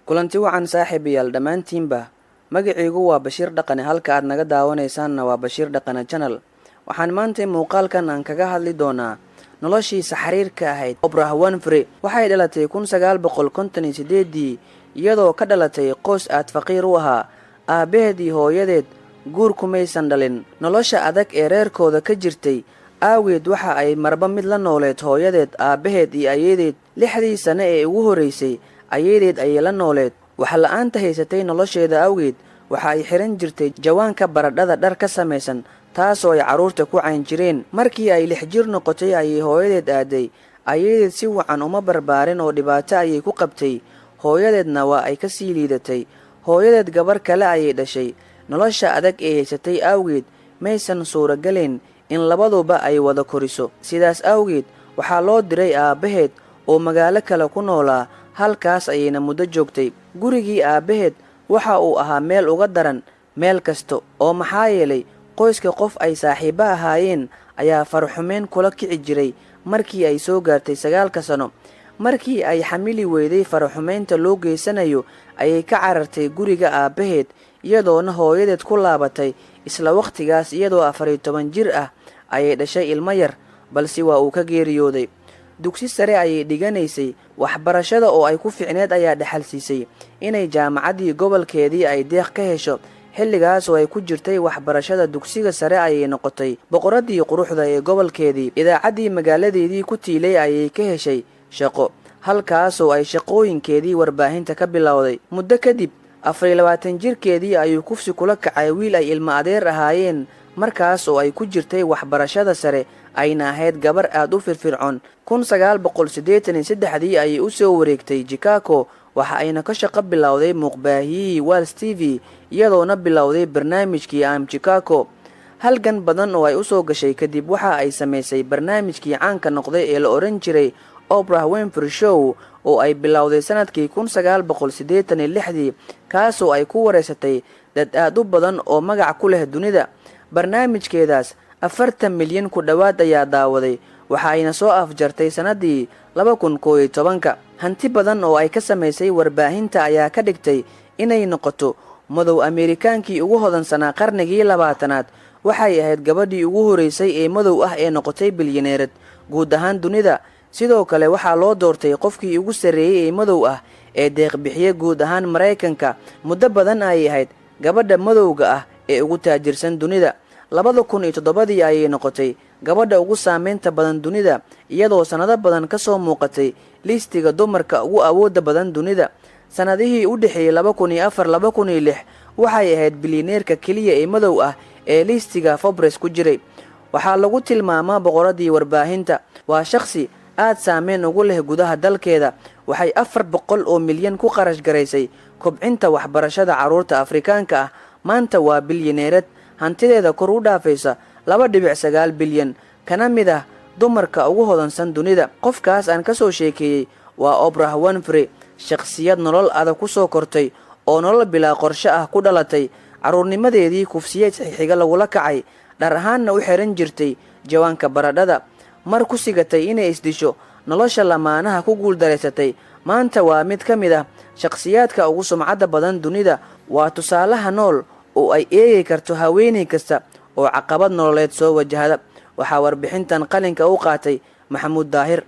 kulanti wacan saaxiibayaal dhammaantiinba magacaygu waa Bashiir Dhaqane halka aad naga daawanaysaanna waa Bashiir Dhaqane channel. Waxaan maanta muuqaalkan aan kaga hadli doonaa noloshiisa xiriirka ahayd Oprah Winfrey. Waxay dhalatay 1958 iyadoo ka dhalatay qoys aad faqiir u ahaa. Aabaheed iyo hooyadeed guur kumaysan dhalin. Nolosha adag ee reerkooda ka jirtay aaweed waxa ay marba mid la nooleed hooyadeed, aabaheed iyo ayeedeed. 6 sano ee ugu horeysay ayeedeed ayay la nooleed. waxa la'aanta haysatay nolosheeda awgeed waxa ay xiran jirtay jawaanka baradhada dhar ka samaysan taasoo ay caruurta ku cayn jireen. Markii ay 6 jir noqotay ayay hooyadeed aaday. Ayeedeed si wacan uma barbaarin oo dhibaato ayay ku qabtay. Hooyadeedna waa ay ka sii liidatay. Hooyadeed gabar kale ayay dhashay. Nolosha adag ee haysatay awgeed maysan suuragelin in labaduba ay wada koriso. Sidaas awgeed waxaa loo diray aabaheed oo magaalo kale ku noolaa. Halkaas ayayna muddo joogtay. Gurigii aabaheed waxa uu ahaa meel uga daran meel kasto oo maxaa yeelay qoyska qof ay saaxiibo ahaayeen ayaa farxumeen kula kici jiray markii ay soo gaartay 9 sano. Markii ay xamili weyday farxumeynta loo geysanayo ayay ka carartay guriga aabaheed iyadoona hooyadeed ku laabatay. Isla waqtigaas iyadoo 14 jir ah ayay dhashay ilmo yar balse waa uu ka geeriyooday. Dugsi sare ayay dhiganaysay. Waxbarashada oo ay ku fiicneed ayaa dhaxal siisay inay jaamacadii gobolkeedii ay deeq ka hesho. Xilligaas oo ay ku jirtay waxbarashada dugsiga sare ayay noqotay boqoradii quruxda ee gobolkeedii. Idaacadii magaaladeedii ku tiilay ayay ka heshay shaqo, halkaas oo ay shaqooyinkeedii warbaahinta ka bilowday. Muddo kadib 24 jirkeedii ayuu kufsi kula kacay wiil ay ilmo adeer ahaayeen, markaas oo ay ku jirtay waxbarashada sare ayna ahayd gabar aad u firfircoon. 1983 ayay u soo wareegtay Chicago waxa ayna ka shaqo bilowday muuqbaahiyihii Walls TV iyadoona bilowday barnaamijkii Am Chicago. Halgan badan oo ay u soo gashay kadib waxa ay sameysay barnaamijkii caanka noqday ee la oran jiray Oprah Winfrey Show oo ay bilowday sanadkii 1986 kaasoo ay ku wareysatay dad aad u badan oo magac ku leh dunida. barnaamijkeedaas 40 milyan ku dhawaad ayaa daawaday. waxa ayna soo afjartay sanadii 2011. hanti badan oo ay ka sameysay warbaahinta ayaa ka dhigtay inay noqoto madow Ameerikaankii ugu hodansanaa qarnigii 20aad. waxay ahayd gabadhii ugu horeysay ee madow ah ee noqotay bilyaneerad guud ahaan dunida. sidoo kale waxaa loo doortay qofkii ugu sareeyay ee madow ah ee deeq bixiye guud ahaan Mareykanka. muddo badan ay ahayd gabadha madowga ah ee ugu taajirsan dunida. 2007 ayay noqotay gabadha ugu saameynta badan dunida iyadoo sanado badan ka soo muuqatay liistiga dumarka ugu awoodda badan dunida. sanadihii u dhaxeeyay 2004-2006 waxay ahayd bilyaneerka kaliya ee madow ah ee liistiga Forbes ku jiray. waxaa lagu tilmaamaa boqoradii warbaahinta. waa shakhsi aad saameyn ugu leh gudaha dalkeeda. waxay 400 milyan ku qarash garaysay kobcinta waxbarashada caruurta Afrikaanka ah. maanta waa bilyaneerad hantideeda kor u dhaafaysa 2.9 bilyan kana mid ah dumarka ugu hodansan dunida. qofkaas aan ka soo sheekeeyay waa Oprah Winfrey, shakhsiyad nolol adag ku soo kortay oo nolol bilaa qorshe ah ku dhalatay. caruurnimadeedii kufsiyeed xiga lagula kacay, dhar ahaanna u xiran jirtay jawaanka baradhada. mar ku sigatay inay isdisho, nolosha lamaanaha ku guuldareysatay. maanta waa mid ka mid ah shakhsiyaadka ugu sumcadda badan dunida. waa tusaalaha nool oo ay eegi karto haweeney kasta oo caqabad nololeed soo wajahda. waxaa warbixintan qalinka u qaatay Maxamuud Daahir.